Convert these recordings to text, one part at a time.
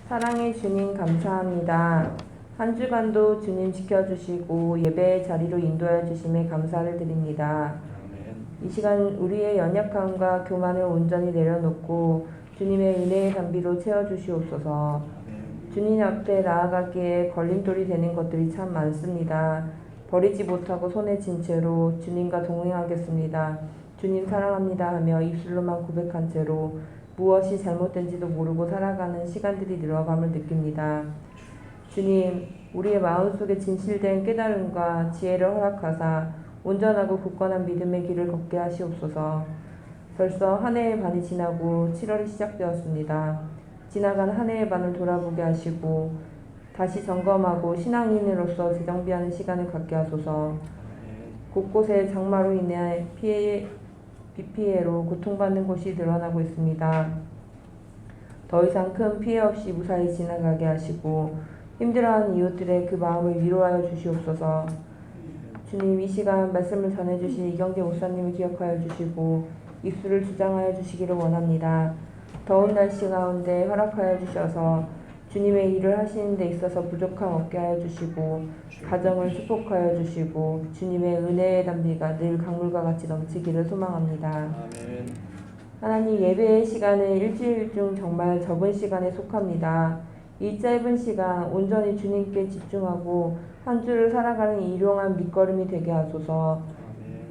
사랑의 주님 감사합니다. 한 주간도 주님 지켜주시고 예배의 자리로 인도하여 주심에 감사를 드립니다. 이 시간 우리의 연약함과 교만을 온전히 내려놓고 주님의 은혜의 담비로 채워주시옵소서. 주님 앞에 나아가기에 걸림돌이 되는 것들이 참 많습니다. 버리지 못하고 손에 쥔 채로 주님과 동행하겠습니다. 주님 사랑합니다 하며 입술로만 고백한 채로 무엇이 잘못된지도 모르고 살아가는 시간들이 늘어감을 느낍니다. 주님, 우리의 마음속에 진실된 깨달음과 지혜를 허락하사 온전하고 굳건한 믿음의 길을 걷게 하시옵소서. 벌써 한 해의 반이 지나고 7월이 시작되었습니다. 지나간 한 해의 반을 돌아보게 하시고 다시 점검하고 신앙인으로서 재정비하는 시간을 갖게 하소서. 곳곳에 장마로 인해 비 피해로 고통받는 곳이 늘어나고 있습니다. 더 이상 큰 피해 없이 무사히 지나가게 하시고 힘들어하는 이웃들의 그 마음을 위로하여 주시옵소서. 주님, 이 시간 말씀을 전해주신 이경재 목사님을 기억하여 주시고 입술을 주장하여 주시기를 원합니다. 더운 날씨 가운데 허락하여 주셔서 주님의 일을 하시는 데 있어서 부족함 없게 하여 주시고 가정을 축복하여 주시고 주님의 은혜의 담비가 늘 강물과 같이 넘치기를 소망합니다. 아멘. 하나님, 예배의 시간은 일주일 중 정말 적은 시간에 속합니다. 이 짧은 시간 온전히 주님께 집중하고 한 주를 살아가는 일용한 밑거름이 되게 하소서.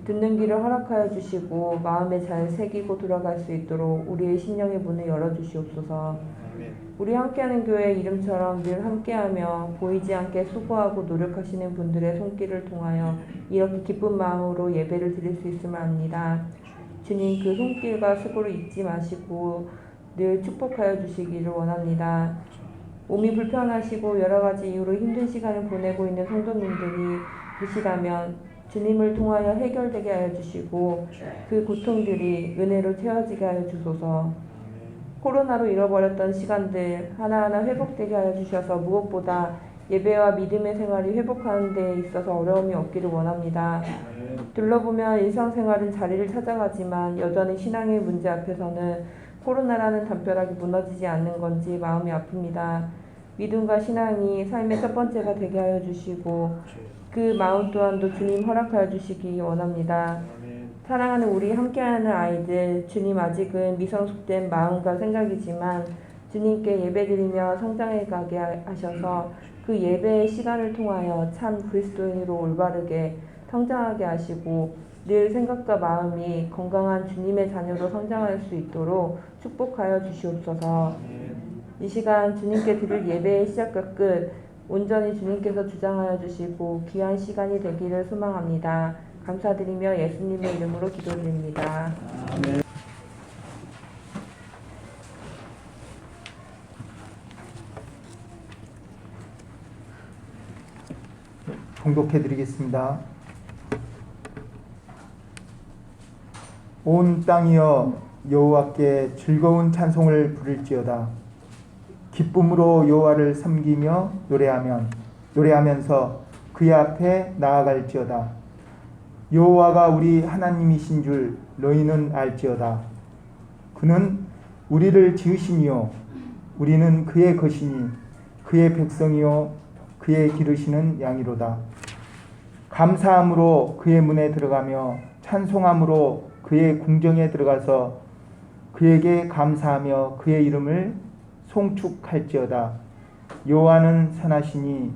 듣는 길을 허락하여 주시고 마음에 잘 새기고 돌아갈 수 있도록 우리의 심령의 문을 열어주시옵소서. 우리 함께하는 교회 이름처럼 늘 함께하며 보이지 않게 수고하고 노력하시는 분들의 손길을 통하여 이렇게 기쁜 마음으로 예배를 드릴 수 있음을 압니다. 주님, 그 손길과 수고를 잊지 마시고 늘 축복하여 주시기를 원합니다. 몸이 불편하시고 여러 가지 이유로 힘든 시간을 보내고 있는 성도님들이 계시다면 주님을 통하여 해결되게 하여 주시고 그 고통들이 은혜로 채워지게 하여 주소서. 코로나로 잃어버렸던 시간들 하나하나 회복되게 하여 주셔서 무엇보다 예배와 믿음의 생활이 회복하는 데 있어서 어려움이 없기를 원합니다. 둘러보면 일상생활은 자리를 찾아가지만 여전히 신앙의 문제 앞에서는 코로나라는 담벼락이 무너지지 않는 건지 마음이 아픕니다. 믿음과 신앙이 삶의 첫 번째가 되게 하여 주시고 그 마음 또한도 주님 허락하여 주시기 원합니다. 사랑하는 우리 함께하는 아이들, 주님 아직은 미성숙된 마음과 생각이지만 주님께 예배드리며 성장해 가게 하셔서 그 예배의 시간을 통하여 참 그리스도인으로 올바르게 성장하게 하시고 늘 생각과 마음이 건강한 주님의 자녀로 성장할 수 있도록 축복하여 주시옵소서. 이 시간 주님께 드릴 예배의 시작과 끝 온전히 주님께서 주장하여 주시고 귀한 시간이 되기를 소망합니다. 감사드리며 예수님의 이름으로 기도드립니다. 아멘. 봉독해 드리겠습니다. 온 땅이여 여호와께 즐거운 찬송을 부를지어다. 기쁨으로 여호와를 섬기며 노래하면서 그의 앞에 나아갈지어다. 여호와가 우리 하나님이신 줄 너희는 알지어다. 그는 우리를 지으시니요 우리는 그의 것이니 그의 백성이요 그의 기르시는 양이로다. 감사함으로 그의 문에 들어가며 찬송함으로 그의 궁정에 들어가서 그에게 감사하며 그의 이름을 송축할지어다. 여호와는 선하시니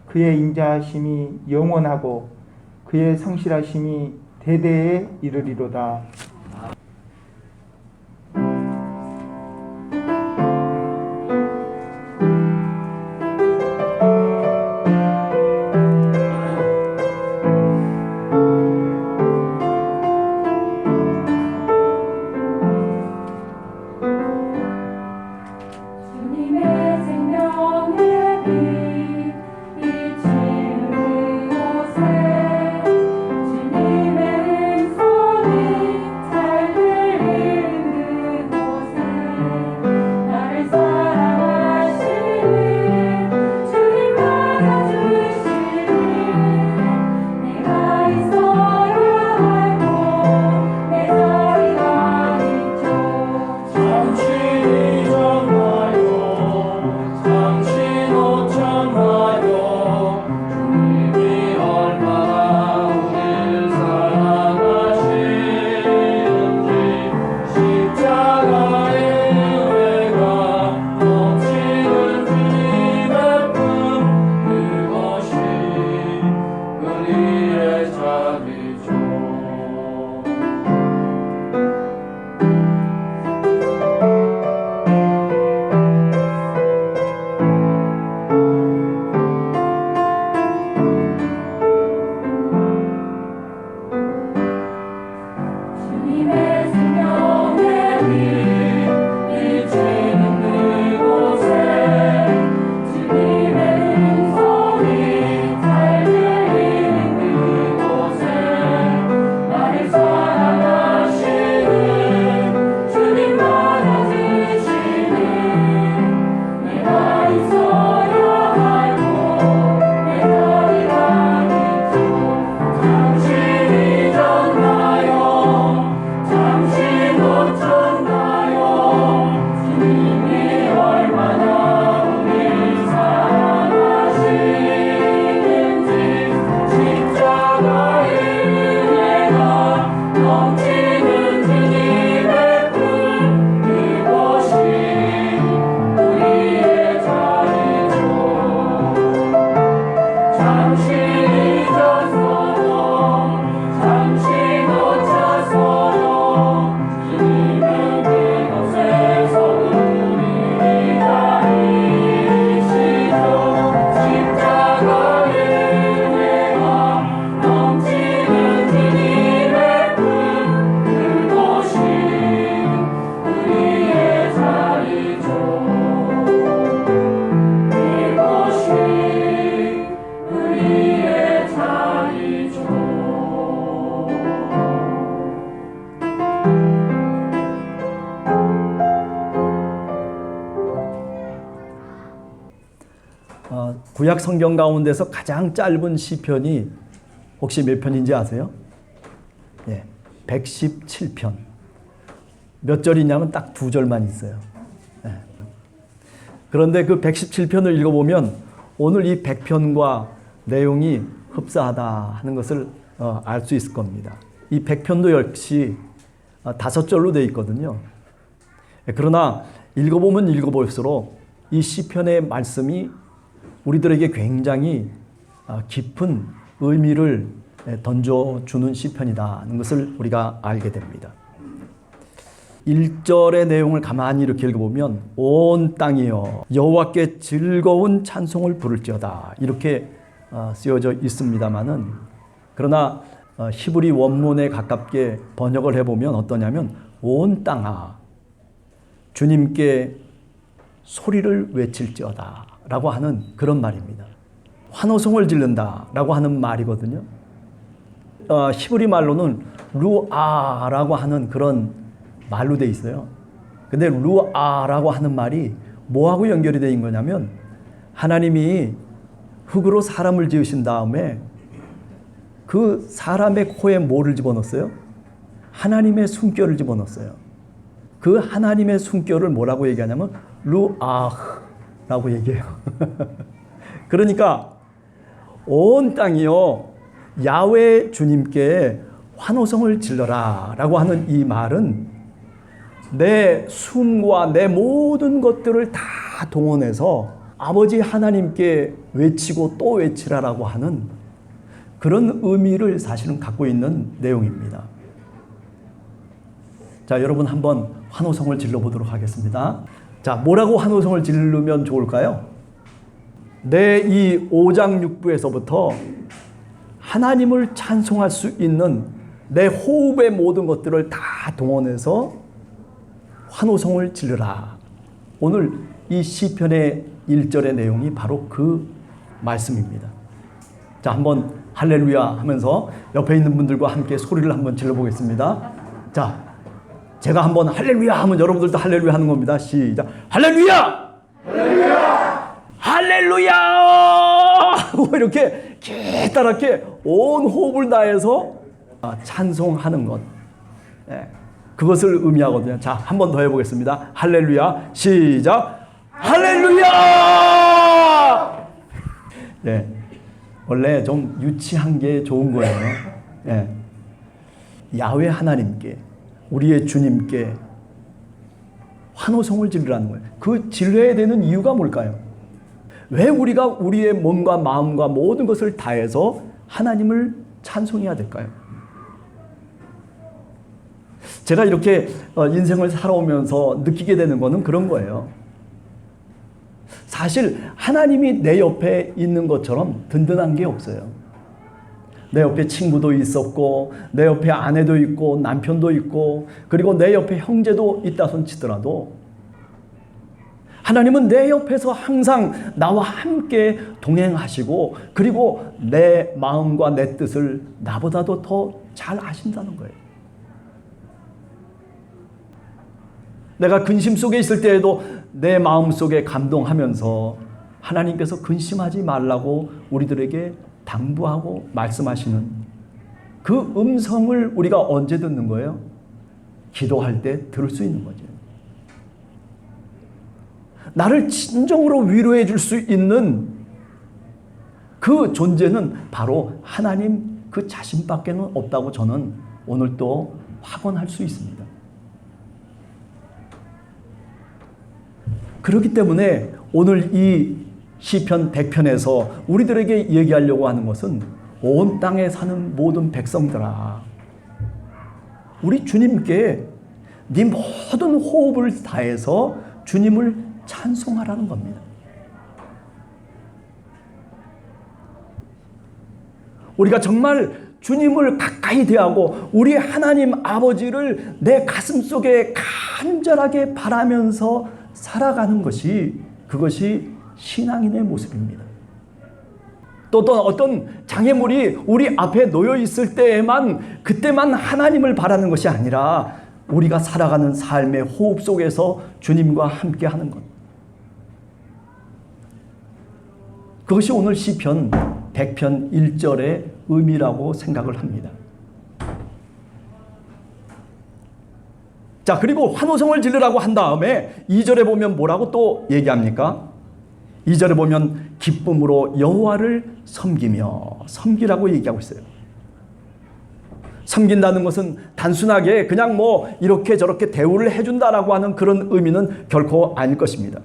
그의 인자하심이 영원하고 그의 성실하심이 대대에 이르리로다. 구약 성경 가운데서 가장 짧은 시편이 혹시 몇 편인지 아세요? 예, 117편. 몇 절이냐면 딱 2절만 있어요. 예. 그런데 그 117편을 읽어보면 오늘 이 100편과 내용이 흡사하다 하는 것을 알 수 있을 겁니다. 이 100편도 역시 5절로 되어 있거든요. 그러나 읽어보면 읽어볼수록 이 시편의 말씀이 우리들에게 굉장히 깊은 의미를 던져주는 시편이라는 것을 우리가 알게 됩니다. 1절의 내용을 가만히 이렇게 읽어보면 온 땅이여 여호와께 즐거운 찬송을 부를지어다 이렇게 쓰여져 있습니다마는, 그러나 히브리 원문에 가깝게 번역을 해보면 어떠냐면 온 땅아 주님께 소리를 외칠지어다 라고 하는 그런 말입니다. 환호성을 지른다 라고 하는 말이거든요. 히브리 말로는 루아라고 하는 그런 말로 돼 있어요. 근데 루아라고 하는 말이 뭐하고 연결이 돼 있는 거냐면, 하나님이 흙으로 사람을 지으신 다음에 그 사람의 코에 뭐를 집어넣었어요? 하나님의 숨결을 집어넣었어요. 그 하나님의 숨결을 뭐라고 얘기하냐면 루아흐라고 얘기해요. 그러니까 온 땅이요 야훼 주님께 환호성을 질러라 라고 하는 이 말은 내 숨과 내 모든 것들을 다 동원해서 아버지 하나님께 외치고 또 외치라라고 하는 그런 의미를 사실은 갖고 있는 내용입니다. 자, 여러분 한번 환호성을 질러보도록 하겠습니다. 자, 뭐라고 환호성을 지르면 좋을까요? 내 이 5장 6부에서부터 하나님을 찬송할 수 있는 내 호흡의 모든 것들을 다 동원해서 환호성을 지르라. 오늘 이 시편의 1절의 내용이 바로 그 말씀입니다. 자, 한번 할렐루야 하면서 옆에 있는 분들과 함께 소리를 한번 질러보겠습니다. 자, 제가 한번 할렐루야 하면 여러분들도 할렐루야 하는 겁니다. 시작. 할렐루야! 할렐루야! 할렐루야! 이렇게 기다랗게 온 호흡을 다해서 찬송하는 것. 그것을 의미하거든요. 자, 한 번 더 해보겠습니다. 할렐루야. 시작. 할렐루야! 네. 원래 좀 유치한 게 좋은 거예요. 네. 야훼 하나님께, 우리의 주님께 환호성을 지르라는 거예요. 그 질러야 되는 이유가 뭘까요? 왜 우리가 우리의 몸과 마음과 모든 것을 다해서 하나님을 찬송해야 될까요? 제가 이렇게 인생을 살아오면서 느끼게 되는 거는 그런 거예요. 사실 하나님이 내 옆에 있는 것처럼 든든한 게 없어요. 내 옆에 친구도 있었고, 내 옆에 아내도 있고, 남편도 있고, 그리고 내 옆에 형제도 있다 손 치더라도 하나님은 내 옆에서 항상 나와 함께 동행하시고, 그리고 내 마음과 내 뜻을 나보다도 더 잘 아신다는 거예요. 내가 근심 속에 있을 때에도 내 마음 속에 감동하면서 하나님께서 근심하지 말라고 우리들에게 당부하고 말씀하시는 그 음성을 우리가 언제 듣는 거예요? 기도할 때 들을 수 있는 거죠. 나를 진정으로 위로해 줄 수 있는 그 존재는 바로 하나님 그 자신밖에는 없다고 저는 오늘 또 확언할 수 있습니다. 그렇기 때문에 오늘 이 시편 100편에서 우리들에게 얘기하려고 하는 것은 온 땅에 사는 모든 백성들아, 우리 주님께 네 모든 호흡을 다해서 주님을 찬송하라는 겁니다. 우리가 정말 주님을 가까이 대하고 우리 하나님 아버지를 내 가슴 속에 간절하게 바라면서 살아가는 것이, 그것이 신앙인의 모습입니다. 또 어떤 장애물이 우리 앞에 놓여 있을 때에만, 그때만 하나님을 바라는 것이 아니라 우리가 살아가는 삶의 호흡 속에서 주님과 함께 하는 것. 그것이 오늘 시편 100편 1절의 의미라고 생각을 합니다. 자, 그리고 환호성을 지르라고 한 다음에 2절에 보면 뭐라고 또 얘기합니까? 2절에 보면 기쁨으로 여호와를 섬기라고 얘기하고 있어요. 섬긴다는 것은 단순하게 그냥 뭐 이렇게 저렇게 대우를 해준다라고 하는 그런 의미는 결코 아닐 것입니다.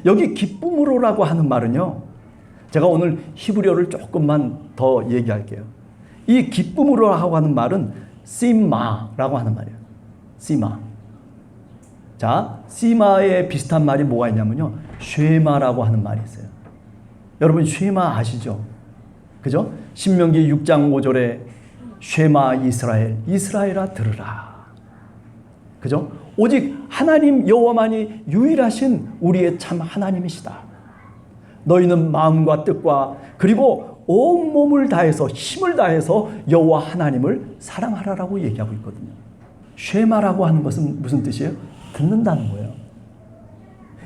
여기 기쁨으로라고 하는 말은요, 제가 오늘 히브리어를 조금만 더 얘기할게요. 이 기쁨으로라고 하는 말은 시마라고 하는 말이에요. 시마. 자, 시마에 비슷한 말이 뭐가 있냐면요, 쉐마라고 하는 말이 있어요. 여러분 쉐마 아시죠? 그죠? 신명기 6장 5절에 쉐마 이스라엘아 들으라. 그죠? 오직 하나님 여호와만이 유일하신 우리의 참 하나님이시다. 너희는 마음과 뜻과 그리고 온 몸을 다해서 힘을 다해서 여호와 하나님을 사랑하라라고 얘기하고 있거든요. 쉐마라고 하는 것은 무슨 뜻이에요? 듣는다는 거예요.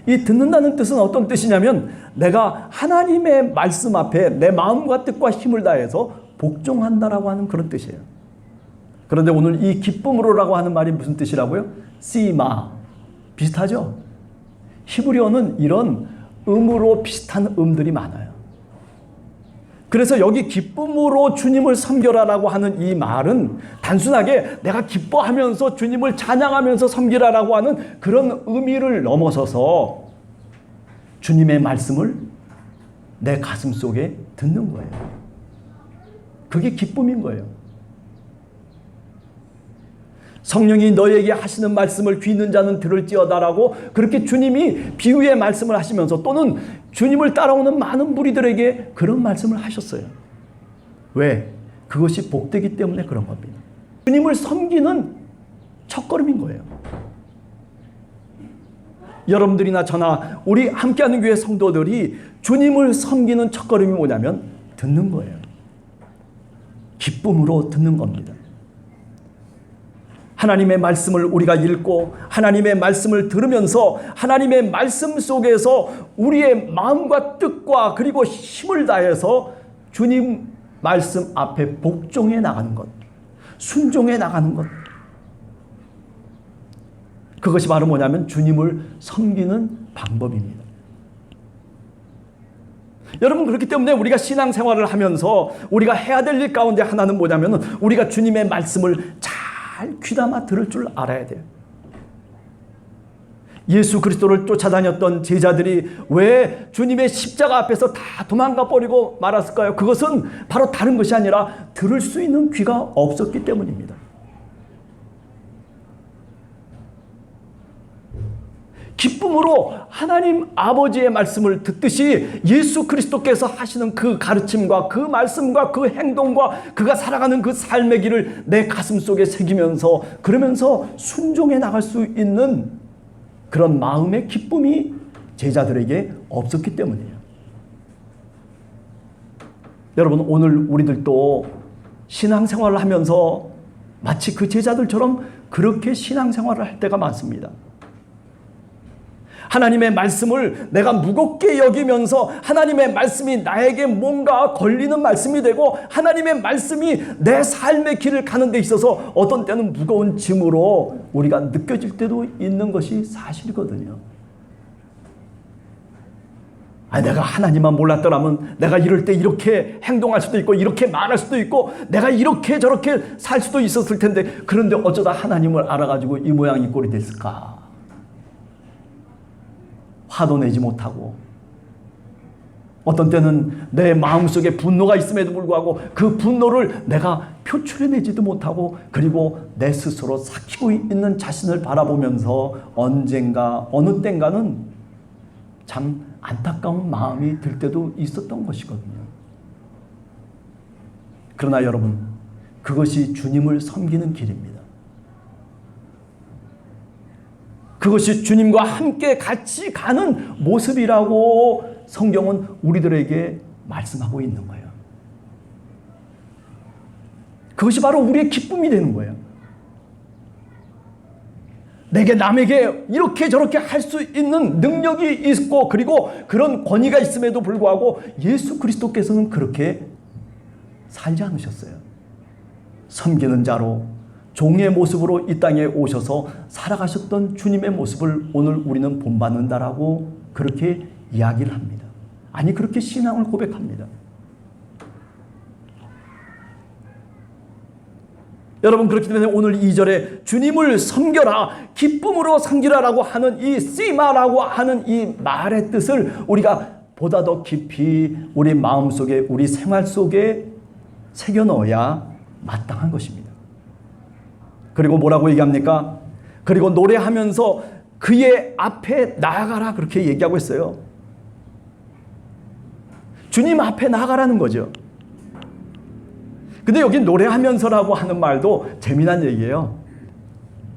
이 듣는다는 뜻은 어떤 뜻이냐면 내가 하나님의 말씀 앞에 내 마음과 뜻과 힘을 다해서 복종한다라고 하는 그런 뜻이에요. 그런데 오늘 이 기쁨으로라고 하는 말이 무슨 뜻이라고요? 시마. 비슷하죠? 히브리어는 이런 음으로 비슷한 음들이 많아요. 그래서 여기 기쁨으로 주님을 섬겨라라고 하는 이 말은 단순하게 내가 기뻐하면서 주님을 찬양하면서 섬기라라고 하는 그런 의미를 넘어서서 주님의 말씀을 내 가슴 속에 듣는 거예요. 그게 기쁨인 거예요. 성령이 너에게 하시는 말씀을 귀 있는 자는 들을지어다라고 그렇게 주님이 비유의 말씀을 하시면서 또는 주님을 따라오는 많은 무리들에게 그런 말씀을 하셨어요. 왜? 그것이 복되기 때문에 그런 겁니다. 주님을 섬기는 첫걸음인 거예요. 여러분들이나 저나 우리 함께하는 교회 성도들이 주님을 섬기는 첫걸음이 뭐냐면 듣는 거예요. 기쁨으로 듣는 겁니다. 하나님의 말씀을 우리가 읽고 하나님의 말씀을 들으면서 하나님의 말씀 속에서 우리의 마음과 뜻과 그리고 힘을 다해서 주님 말씀 앞에 복종해 나가는 것, 순종해 나가는 것. 그것이 바로 뭐냐면 주님을 섬기는 방법입니다. 여러분, 그렇기 때문에 우리가 신앙생활을 하면서 우리가 해야 될 일 가운데 하나는 뭐냐면 우리가 주님의 말씀을 잘 귀담아 들을 줄 알아야 돼요. 예수 그리스도를 쫓아다녔던 제자들이 왜 주님의 십자가 앞에서 다 도망가 버리고 말았을까요? 그것은 바로 다른 것이 아니라 들을 수 있는 귀가 없었기 때문입니다. 기쁨으로 하나님 아버지의 말씀을 듣듯이 예수 그리스도께서 하시는 그 가르침과 그 말씀과 그 행동과 그가 살아가는 그 삶의 길을 내 가슴 속에 새기면서 그러면서 순종해 나갈 수 있는 그런 마음의 기쁨이 제자들에게 없었기 때문이에요. 여러분, 오늘 우리들도 신앙생활을 하면서 마치 그 제자들처럼 그렇게 신앙생활을 할 때가 많습니다. 하나님의 말씀을 내가 무겁게 여기면서 하나님의 말씀이 나에게 뭔가 걸리는 말씀이 되고 하나님의 말씀이 내 삶의 길을 가는 데 있어서 어떤 때는 무거운 짐으로 우리가 느껴질 때도 있는 것이 사실이거든요. 내가 하나님만 몰랐더라면 내가 이럴 때 이렇게 행동할 수도 있고 이렇게 말할 수도 있고 내가 이렇게 저렇게 살 수도 있었을 텐데 그런데 어쩌다 하나님을 알아가지고 이 모양 이 꼴이 됐을까? 화도 내지 못하고 어떤 때는 내 마음속에 분노가 있음에도 불구하고 그 분노를 내가 표출해내지도 못하고 그리고 내 스스로 삭히고 있는 자신을 바라보면서 언젠가 어느 땐가는 참 안타까운 마음이 들 때도 있었던 것이거든요. 그러나 여러분, 그것이 주님을 섬기는 길입니다. 그것이 주님과 함께 같이 가는 모습이라고 성경은 우리들에게 말씀하고 있는 거예요. 그것이 바로 우리의 기쁨이 되는 거예요. 내게 남에게 이렇게 저렇게 할 수 있는 능력이 있고 그리고 그런 권위가 있음에도 불구하고 예수 그리스도께서는 그렇게 살지 않으셨어요. 섬기는 자로 종의 모습으로 이 땅에 오셔서 살아가셨던 주님의 모습을 오늘 우리는 본받는다라고 그렇게 이야기를 합니다. 아니 그렇게 신앙을 고백합니다. 여러분 그렇기 때문에 오늘 2절에 주님을 섬겨라 기쁨으로 섬기라라고 하는 이 씨마라고 하는 이 말의 뜻을 우리가 보다 더 깊이 우리 마음속에 우리 생활 속에 새겨 넣어야 마땅한 것입니다. 그리고 뭐라고 얘기합니까? 그리고 노래하면서 그의 앞에 나아가라 그렇게 얘기하고 있어요. 주님 앞에 나아가라는 거죠. 근데 여기 노래하면서라고 하는 말도 재미난 얘기예요.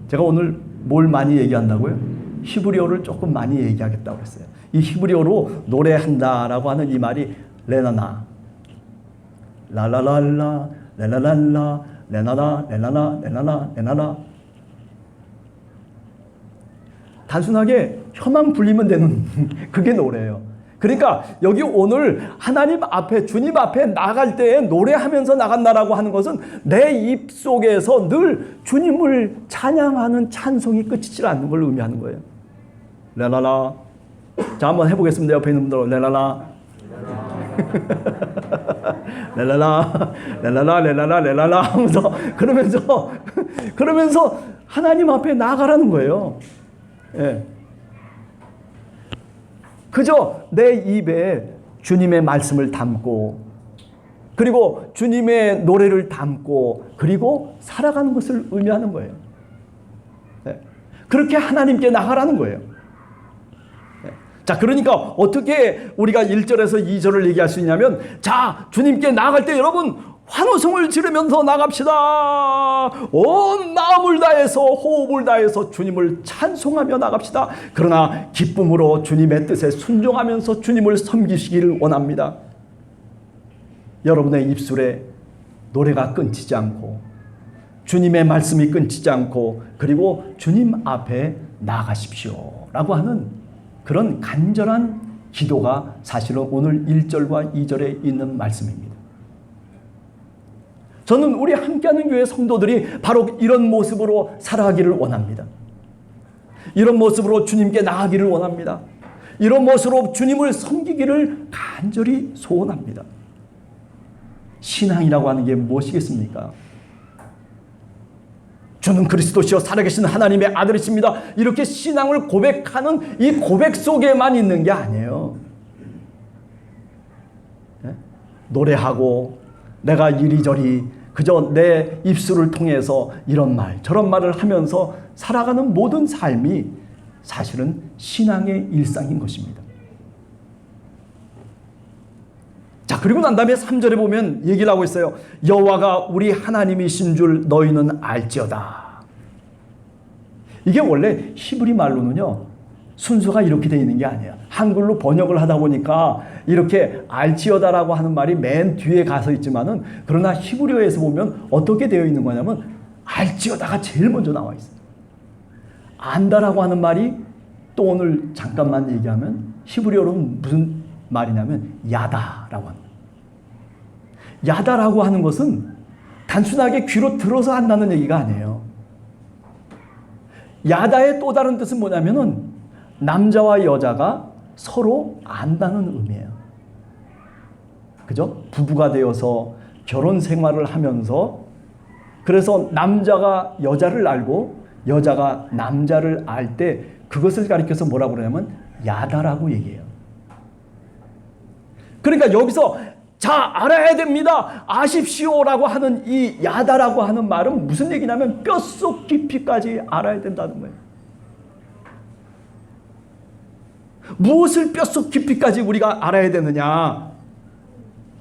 제가 오늘 뭘 많이 얘기한다고요? 히브리어를 조금 많이 얘기하겠다고 했어요. 이 히브리어로 노래한다라고 하는 이 말이 레나나, 라라랄라, 레라랄라, 레나나, 레나나, 레나나, 레나나. 단순하게 혀만 불리면 되는 그게 노래예요. 그러니까 여기 오늘 하나님 앞에 주님 앞에 나갈 때에 노래하면서 나간다라고 하는 것은 내 입속에서 늘 주님을 찬양하는 찬송이 끝이지 않는 걸 의미하는 거예요. 레라라. 자 한번 해보겠습니다. 옆에 있는 분들 레라라. 레라라 레라라 레라라 레라라 하면서 그러면서 하나님 앞에 나아가라는 거예요. 예. 그저 내 입에 주님의 말씀을 담고 그리고 주님의 노래를 담고 그리고 살아가는 것을 의미하는 거예요. 네. 그렇게 하나님께 나가라는 거예요. 네. 자, 그러니까 어떻게 우리가 1절에서 2절을 얘기할 수 있냐면 자, 주님께 나아갈 때 여러분 환호성을 지르면서 나갑시다. 온 마음을 다해서 호흡을 다해서 주님을 찬송하며 나갑시다. 그러나 기쁨으로 주님의 뜻에 순종하면서 주님을 섬기시기를 원합니다. 여러분의 입술에 노래가 끊기지 않고 주님의 말씀이 끊기지 않고 그리고 주님 앞에 나가십시오 라고 하는 그런 간절한 기도가 사실은 오늘 1절과 2절에 있는 말씀입니다. 저는 우리 함께하는 교회 성도들이 바로 이런 모습으로 살아가기를 원합니다. 이런 모습으로 주님께 나아가기를 원합니다. 이런 모습으로 주님을 섬기기를 간절히 소원합니다. 신앙이라고 하는 게 무엇이겠습니까? 주는 그리스도시요 살아계신 하나님의 아들이십니다. 이렇게 신앙을 고백하는 이 고백 속에만 있는 게 아니에요. 네? 노래하고 내가 이리저리 그저 내 입술을 통해서 이런 말 저런 말을 하면서 살아가는 모든 삶이 사실은 신앙의 일상인 것입니다. 자, 그리고 난 다음에 3절에 보면 얘기를 하고 있어요. 여호와가 우리 하나님이신 줄 너희는 알지어다. 이게 원래 히브리 말로는요 순서가 이렇게 되어 있는 게 아니에요. 한글로 번역을 하다 보니까 이렇게 알지어다라고 하는 말이 맨 뒤에 가서 있지만은 그러나 히브리어에서 보면 어떻게 되어 있는 거냐면 알지어다가 제일 먼저 나와 있어요. 안다라고 하는 말이 또 오늘 잠깐만 얘기하면 히브리어로는 무슨 말이냐면 야다라고 합니다. 야다라고 하는 것은 단순하게 귀로 들어서 한다는 얘기가 아니에요. 야다의 또 다른 뜻은 뭐냐면은 남자와 여자가 서로 안다는 의미예요. 그죠? 부부가 되어서 결혼 생활을 하면서 그래서 남자가 여자를 알고 여자가 남자를 알 때 그것을 가리켜서 뭐라고 그러냐면 야다라고 얘기해요. 그러니까 여기서 자 알아야 됩니다. 아십시오라고 하는 이 야다라고 하는 말은 무슨 얘기냐면 뼛속 깊이까지 알아야 된다는 거예요. 무엇을 뼛속 깊이까지 우리가 알아야 되느냐?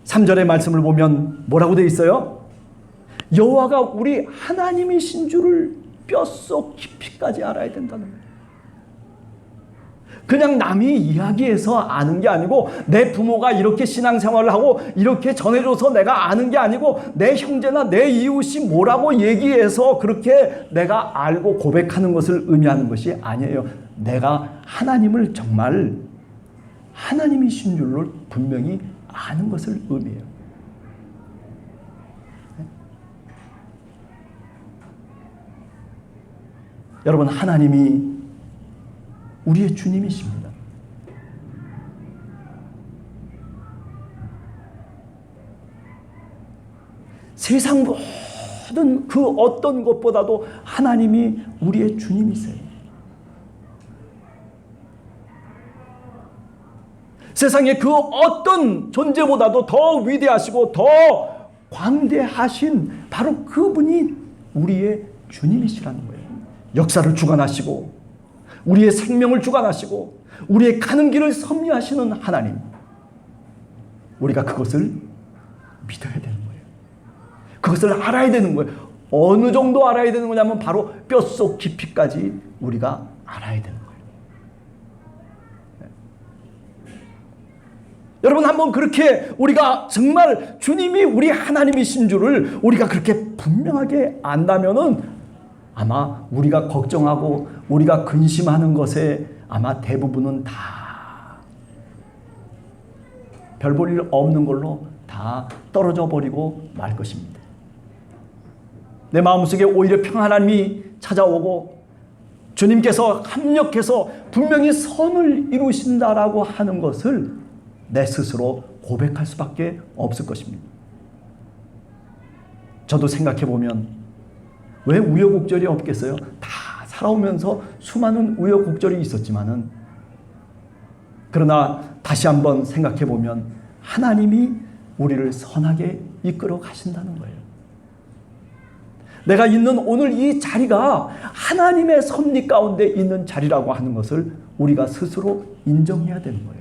3절의 말씀을 보면 뭐라고 되어 있어요? 여호와가 우리 하나님이신 줄을 뼛속 깊이까지 알아야 된다는 거예요. 그냥 남이 이야기해서 아는 게 아니고 내 부모가 이렇게 신앙생활을 하고 이렇게 전해줘서 내가 아는 게 아니고 내 형제나 내 이웃이 뭐라고 얘기해서 그렇게 내가 알고 고백하는 것을 의미하는 것이 아니에요. 내가 하나님을 정말 하나님이신 줄로 분명히 아는 것을 의미해요. 여러분, 하나님이 우리의 주님이십니다. 세상 모든 그 어떤 것보다도 하나님이 우리의 주님이세요. 세상의 그 어떤 존재보다도 더 위대하시고 더 광대하신 바로 그분이 우리의 주님이시라는 거예요. 역사를 주관하시고 우리의 생명을 주관하시고 우리의 가는 길을 섭리하시는 하나님, 우리가 그것을 믿어야 되는 거예요. 그것을 알아야 되는 거예요. 어느 정도 알아야 되는 거냐면 바로 뼛속 깊이까지 우리가 알아야 되는 거예요. 여러분, 한번 그렇게 우리가 정말 주님이 우리 하나님이신 줄을 우리가 그렇게 분명하게 안다면은 아마 우리가 걱정하고 우리가 근심하는 것에 아마 대부분은 다 별 볼 일 없는 걸로 다 떨어져 버리고 말 것입니다. 내 마음속에 오히려 평안함이 찾아오고 주님께서 합력해서 분명히 선을 이루신다라고 하는 것을 내 스스로 고백할 수밖에 없을 것입니다. 저도 생각해 보면 왜 우여곡절이 없겠어요? 다 살아오면서 수많은 우여곡절이 있었지만은, 그러나 다시 한번 생각해 보면 하나님이 우리를 선하게 이끌어 가신다는 거예요. 내가 있는 오늘 이 자리가 하나님의 섭리 가운데 있는 자리라고 하는 것을 우리가 스스로 인정해야 되는 거예요.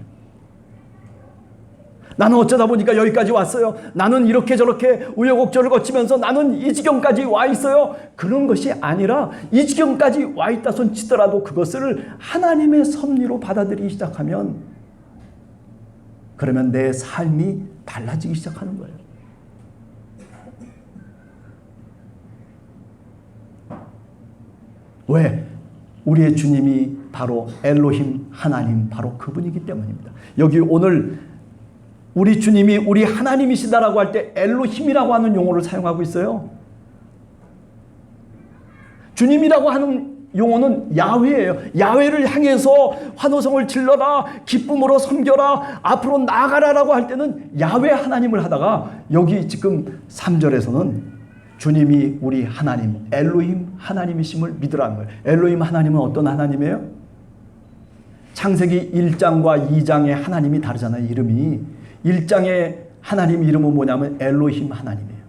나는 어쩌다 보니까 여기까지 왔어요. 나는 이렇게 저렇게 우여곡절을 거치면서 나는 이 지경까지 와 있어요. 그런 것이 아니라 이 지경까지 와 있다 손 치더라도 그것을 하나님의 섭리로 받아들이기 시작하면, 그러면 내 삶이 달라지기 시작하는 거예요. 왜? 우리의 주님이 바로 엘로힘, 하나님, 바로 그분이기 때문입니다. 여기 오늘 우리 주님이 우리 하나님이시다라고 할 때 엘로힘이라고 하는 용어를 사용하고 있어요. 주님이라고 하는 용어는 야훼예요. 야훼를 향해서 환호성을 질러라, 기쁨으로 섬겨라, 앞으로 나아가라라고 할 때는 야훼 하나님을 하다가, 여기 지금 3절에서는 주님이 우리 하나님, 엘로힘 하나님이심을 믿으라는 거예요. 엘로힘 하나님은 어떤 하나님이에요? 창세기 1장과 2장의 하나님이 다르잖아요. 이름이 1장의 하나님 이름은 뭐냐면 엘로힘 하나님이에요.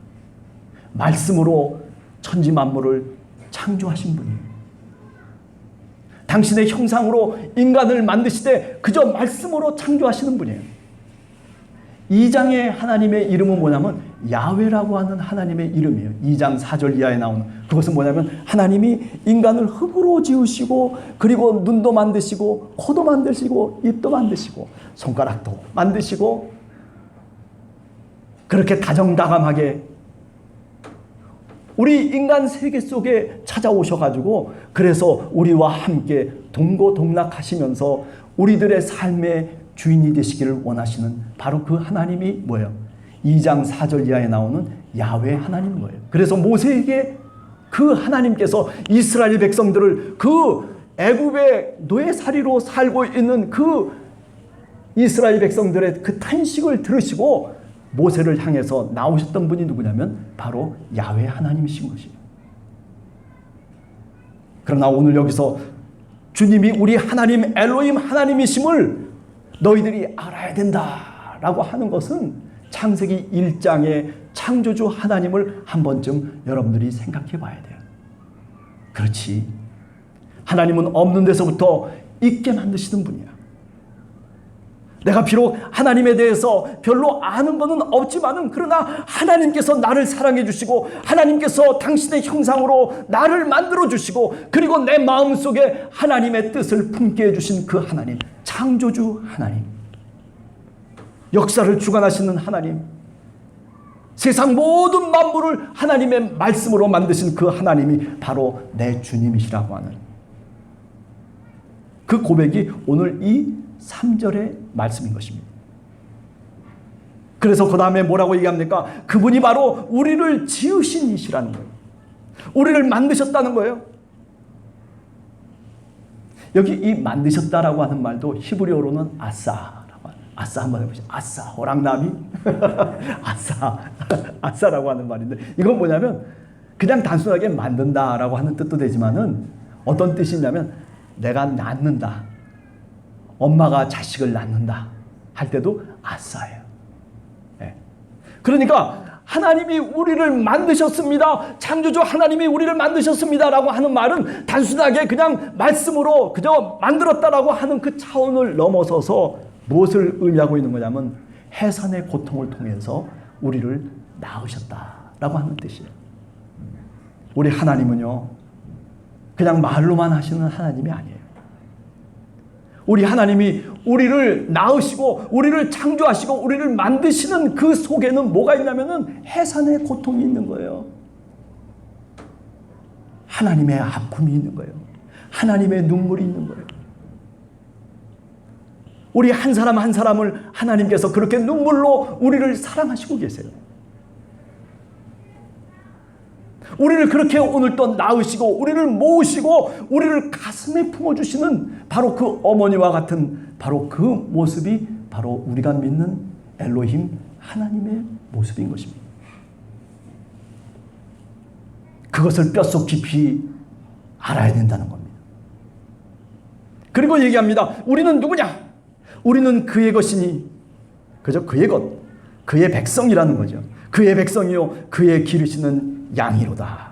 말씀으로 천지 만물을 창조하신 분이에요. 당신의 형상으로 인간을 만드시되 그저 말씀으로 창조하시는 분이에요. 2장의 하나님의 이름은 뭐냐면 야훼라고 하는 하나님의 이름이에요. 2장 4절 이하에 나오는 그것은 뭐냐면 하나님이 인간을 흙으로 지으시고, 그리고 눈도 만드시고 코도 만드시고 입도 만드시고 손가락도 만드시고, 그렇게 다정다감하게 우리 인간 세계 속에 찾아오셔가지고, 그래서 우리와 함께 동고동락하시면서 우리들의 삶의 주인이 되시기를 원하시는 바로 그 하나님이 뭐예요? 2장 4절 이하에 나오는 야훼 하나님인 거예요. 그래서 모세에게 그 하나님께서 이스라엘 백성들을 그 애굽의 노예살이로 살고 있는 그 이스라엘 백성들의 그 탄식을 들으시고 모세를 향해서 나오셨던 분이 누구냐면 바로 야훼 하나님이신 것이에요. 그러나 오늘 여기서 주님이 우리 하나님 엘로힘 하나님이심을 너희들이 알아야 된다라고 하는 것은 창세기 1장의 창조주 하나님을 한 번쯤 여러분들이 생각해 봐야 돼요. 그렇지, 하나님은 없는 데서부터 있게 만드시는 분이야. 내가 비록 하나님에 대해서 별로 아는 것은 없지만은 그러나 하나님께서 나를 사랑해 주시고 하나님께서 당신의 형상으로 나를 만들어 주시고 그리고 내 마음속에 하나님의 뜻을 품게 해 주신 그 하나님, 창조주 하나님, 역사를 주관하시는 하나님, 세상 모든 만물을 하나님의 말씀으로 만드신 그 하나님이 바로 내 주님이시라고 하는 그 고백이 오늘 이 3절의 말씀인 것입니다. 그래서 그 다음에 뭐라고 얘기합니까? 그분이 바로 우리를 지으신 이시라는 거예요. 우리를 만드셨다는 거예요. 여기 이 만드셨다라고 하는 말도 히브리어로는 아싸라고 하는, 아싸 한번 해보시죠. 아싸, 호랑나비. 아싸라고 하는 말인데 이건 뭐냐면 그냥 단순하게 만든다라고 하는 뜻도 되지만은 어떤 뜻이냐면 내가 낳는다. 엄마가 자식을 낳는다 할 때도 아싸예요. 네. 그러니까 하나님이 우리를 만드셨습니다. 창조주 하나님이 우리를 만드셨습니다라고 하는 말은 단순하게 그냥 말씀으로 그저 만들었다라고 하는 그 차원을 넘어서서 무엇을 의미하고 있는 거냐면 해산의 고통을 통해서 우리를 낳으셨다라고 하는 뜻이에요. 우리 하나님은요 그냥 말로만 하시는 하나님이 아니에요. 우리 하나님이 우리를 낳으시고 우리를 창조하시고 우리를 만드시는 그 속에는 뭐가 있냐면은 해산의 고통이 있는 거예요. 하나님의 아픔이 있는 거예요. 하나님의 눈물이 있는 거예요. 우리 한 사람 한 사람을 하나님께서 그렇게 눈물로 우리를 사랑하시고 계세요. 우리를 그렇게 오늘 또 낳으시고 우리를 모으시고 우리를 가슴에 품어주시는 바로 그 어머니와 같은 바로 그 모습이 바로 우리가 믿는 엘로힘 하나님의 모습인 것입니다. 그것을 뼛속 깊이 알아야 된다는 겁니다. 그리고 얘기합니다. 우리는 누구냐? 우리는 그의 것이니 그저 그의 것, 그의 백성이라는 거죠. 그의 백성이요 그의 기르시는 양이로다.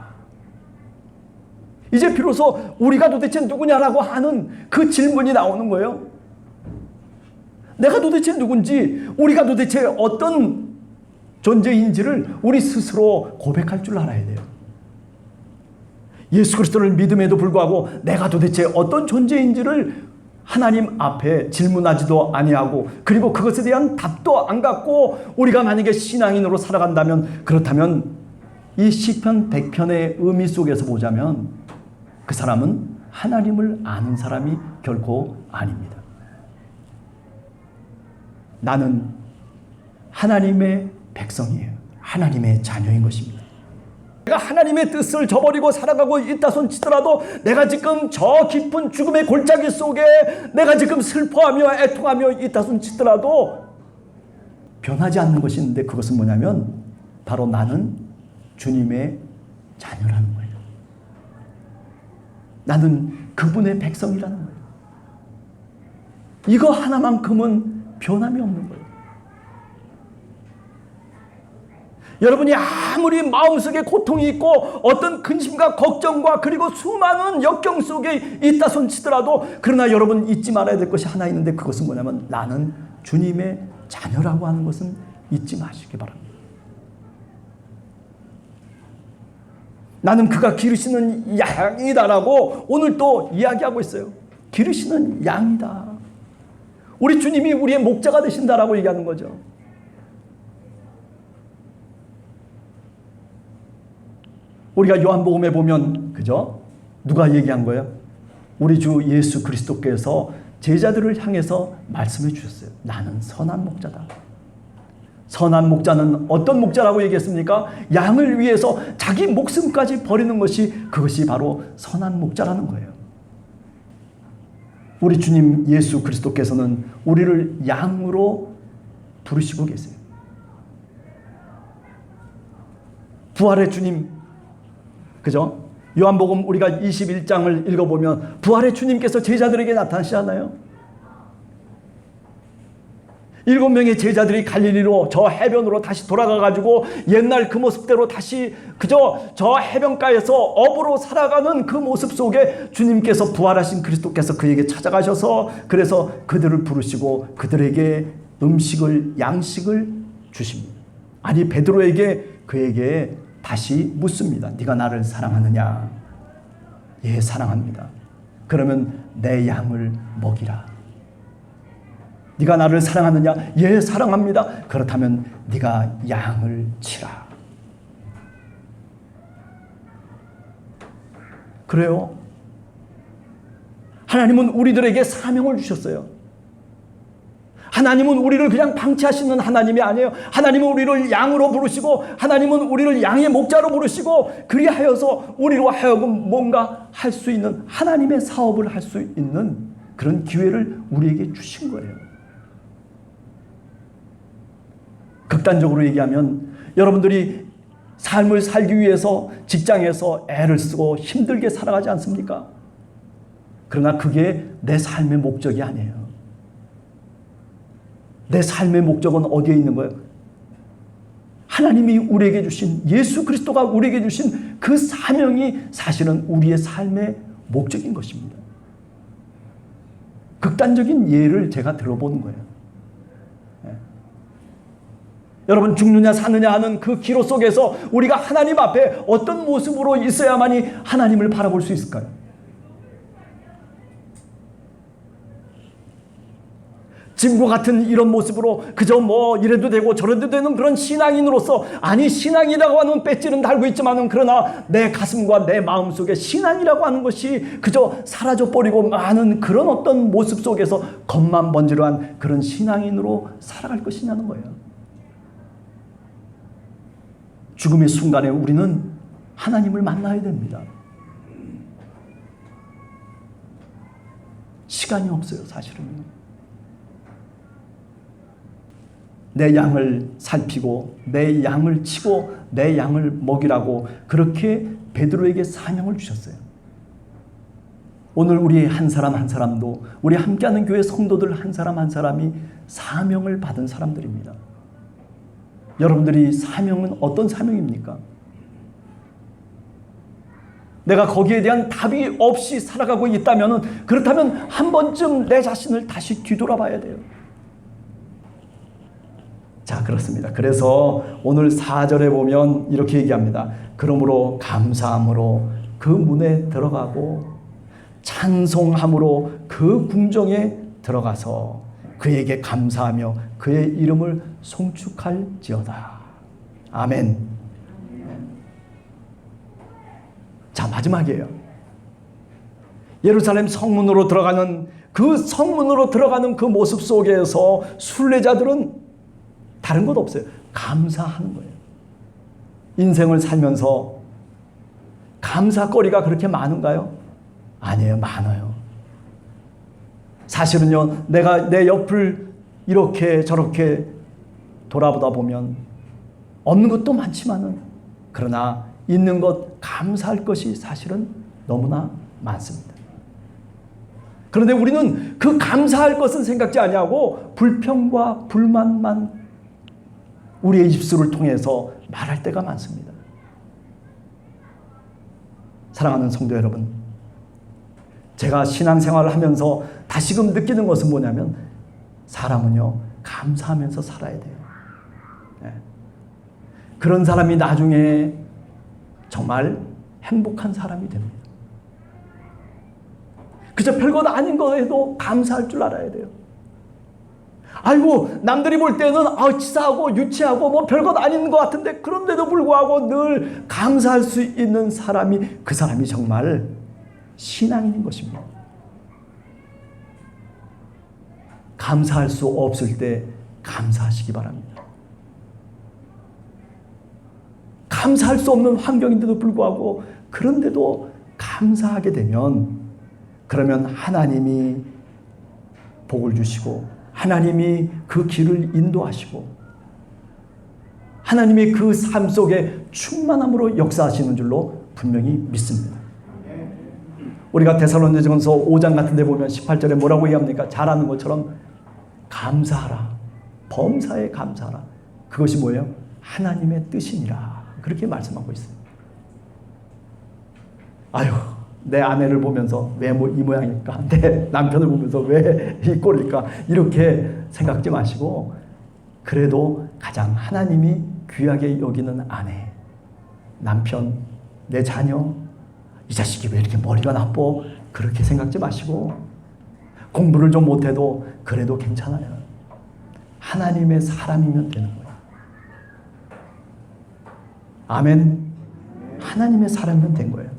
이제 비로소 우리가 도대체 누구냐라고 하는 그 질문이 나오는 거예요. 내가 도대체 누군지, 우리가 도대체 어떤 존재인지를 우리 스스로 고백할 줄 알아야 돼요. 예수 그리스도를 믿음에도 불구하고 내가 도대체 어떤 존재인지를 하나님 앞에 질문하지도 아니하고 그리고 그것에 대한 답도 안 갖고 우리가 만약에 신앙인으로 살아간다면 그렇다면 이 시편 100편의 의미 속에서 보자면 그 사람은 하나님을 아는 사람이 결코 아닙니다. 나는 하나님의 백성이에요. 하나님의 자녀인 것입니다. 내가 하나님의 뜻을 저버리고 살아가고 있다 손치더라도 내가 지금 저 깊은 죽음의 골짜기 속에 내가 지금 슬퍼하며 애통하며 있다 손치더라도 변하지 않는 것이 있는데 그것은 뭐냐면 바로 나는 주님의 자녀라는 거예요. 나는 그분의 백성이라는 거예요. 이거 하나만큼은 변함이 없는 거예요. 여러분이 아무리 마음속에 고통이 있고 어떤 근심과 걱정과 그리고 수많은 역경 속에 있다 손치더라도 그러나 여러분 잊지 말아야 될 것이 하나 있는데 그것은 뭐냐면 나는 주님의 자녀라고 하는 것은 잊지 마시기 바랍니다. 나는 그가 기르시는 양이다라고 오늘 또 이야기하고 있어요. 기르시는 양이다. 우리 주님이 우리의 목자가 되신다라고 얘기하는 거죠. 우리가 요한복음에 보면 그죠? 누가 얘기한 거예요? 우리 주 예수 그리스도께서 제자들을 향해서 말씀해 주셨어요. 나는 선한 목자다. 선한 목자는 어떤 목자라고 얘기했습니까? 양을 위해서 자기 목숨까지 버리는 것이 그것이 바로 선한 목자라는 거예요. 우리 주님 예수 그리스도께서는 우리를 양으로 부르시고 계세요. 부활의 주님, 그죠? 요한복음 우리가 21장을 읽어보면 부활의 주님께서 제자들에게 나타나시잖아요. 7명의 제자들이 갈릴리로 저 해변으로 다시 돌아가가지고 옛날 그 모습대로 다시 그저 저 해변가에서 어부로 살아가는 그 모습 속에 주님께서 부활하신 그리스도께서 그에게 찾아가셔서 그래서 그들을 부르시고 그들에게 음식을 양식을 주십니다. 아니 베드로에게 그에게 다시 묻습니다. 네가 나를 사랑하느냐? 예, 사랑합니다. 그러면 내 양을 먹이라. 네가 나를 사랑하느냐? 예, 사랑합니다. 그렇다면 네가 양을 치라. 그래요. 하나님은 우리들에게 사명을 주셨어요. 하나님은 우리를 그냥 방치하시는 하나님이 아니에요. 하나님은 우리를 양으로 부르시고 하나님은 우리를 양의 목자로 부르시고 그리하여서 우리로 하여금 뭔가 할 수 있는 하나님의 사업을 할 수 있는 그런 기회를 우리에게 주신 거예요. 극단적으로 얘기하면 여러분들이 삶을 살기 위해서 직장에서 애를 쓰고 힘들게 살아가지 않습니까? 그러나 그게 내 삶의 목적이 아니에요. 내 삶의 목적은 어디에 있는 거예요? 하나님이 우리에게 주신 예수 그리스도가 우리에게 주신 그 사명이 사실은 우리의 삶의 목적인 것입니다. 극단적인 예를 제가 들어보는 거예요. 여러분 죽느냐 사느냐 하는 그 기로 속에서 우리가 하나님 앞에 어떤 모습으로 있어야만이 하나님을 바라볼 수 있을까요? 지금과 같은 이런 모습으로 그저 뭐 이래도 되고 저래도 되는 그런 신앙인으로서 아니 신앙이라고 하는 배지는 달고 있지만은 그러나 내 가슴과 내 마음속에 신앙이라고 하는 것이 그저 사라져버리고 많은 그런 어떤 모습 속에서 겉만 번지르한 그런 신앙인으로 살아갈 것이냐는 거예요. 죽음의 순간에 우리는 하나님을 만나야 됩니다. 시간이 없어요, 사실은. 내 양을 살피고 내 양을 치고 내 양을 먹이라고 그렇게 베드로에게 사명을 주셨어요. 오늘 우리 한 사람 한 사람도 우리 함께하는 교회 성도들 한 사람 한 사람이 사명을 받은 사람들입니다. 여러분들이 사명은 어떤 사명입니까? 내가 거기에 대한 답이 없이 살아가고 있다면 그렇다면 한 번쯤 내 자신을 다시 뒤돌아봐야 돼요. 자, 그렇습니다. 그래서 오늘 4절에 보면 이렇게 얘기합니다. 그러므로 감사함으로 그 문에 들어가고 찬송함으로 그 궁정에 들어가서 그에게 감사하며 그의 이름을 송축할지어다. 아멘. 자, 마지막이에요. 예루살렘 성문으로 들어가는 그 모습 속에서 순례자들은 다른 것 없어요. 감사하는 거예요. 인생을 살면서 감사거리가 그렇게 많은가요? 아니에요. 많아요. 사실은요, 내가 내 옆을 이렇게 저렇게 돌아보다 보면 없는 것도 많지만은 그러나 있는 것 감사할 것이 사실은 너무나 많습니다. 그런데 우리는 그 감사할 것은 생각지 아니하고 불평과 불만만 우리의 입술을 통해서 말할 때가 많습니다. 사랑하는 성도 여러분, 제가 신앙생활을 하면서 다시금 느끼는 것은 뭐냐면 사람은요 감사하면서 살아야 돼요. 네. 그런 사람이 나중에 정말 행복한 사람이 됩니다. 그저 별것 아닌 거에도 감사할 줄 알아야 돼요. 아이고 남들이 볼 때는 치사하고 유치하고 뭐 별것 아닌 것 같은데 그런데도 불구하고 늘 감사할 수 있는 사람이 그 사람이 정말 신앙인인 것입니다. 감사할 수 없을 때 감사하시기 바랍니다. 감사할 수 없는 환경인데도 불구하고 그런데도 감사하게 되면 그러면 하나님이 복을 주시고 하나님이 그 길을 인도하시고 하나님이 그 삶 속에 충만함으로 역사하시는 줄로 분명히 믿습니다. 우리가 데살로니가전서 5장 같은 데 보면 18절에 뭐라고 얘기합니까? 잘 아는 것처럼 감사하라. 범사에 감사하라. 그것이 뭐예요? 하나님의 뜻이니라. 그렇게 말씀하고 있어요. 아유, 내 아내를 보면서 왜 이 모양일까? 내 남편을 보면서 왜 이 꼴일까? 이렇게 생각지 마시고, 그래도 가장 하나님이 귀하게 여기는 아내, 남편, 내 자녀, 이 자식이 왜 이렇게 머리가 나빠? 그렇게 생각지 마시고, 공부를 좀 못해도 그래도 괜찮아요. 하나님의 사람이면 되는 거예요. 아멘. 하나님의 사람이면 된 거예요.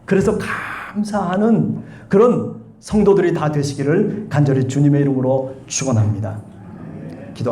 그래서 감사하는 그런 성도들이 다 되시기를 간절히 주님의 이름으로 축원합니다.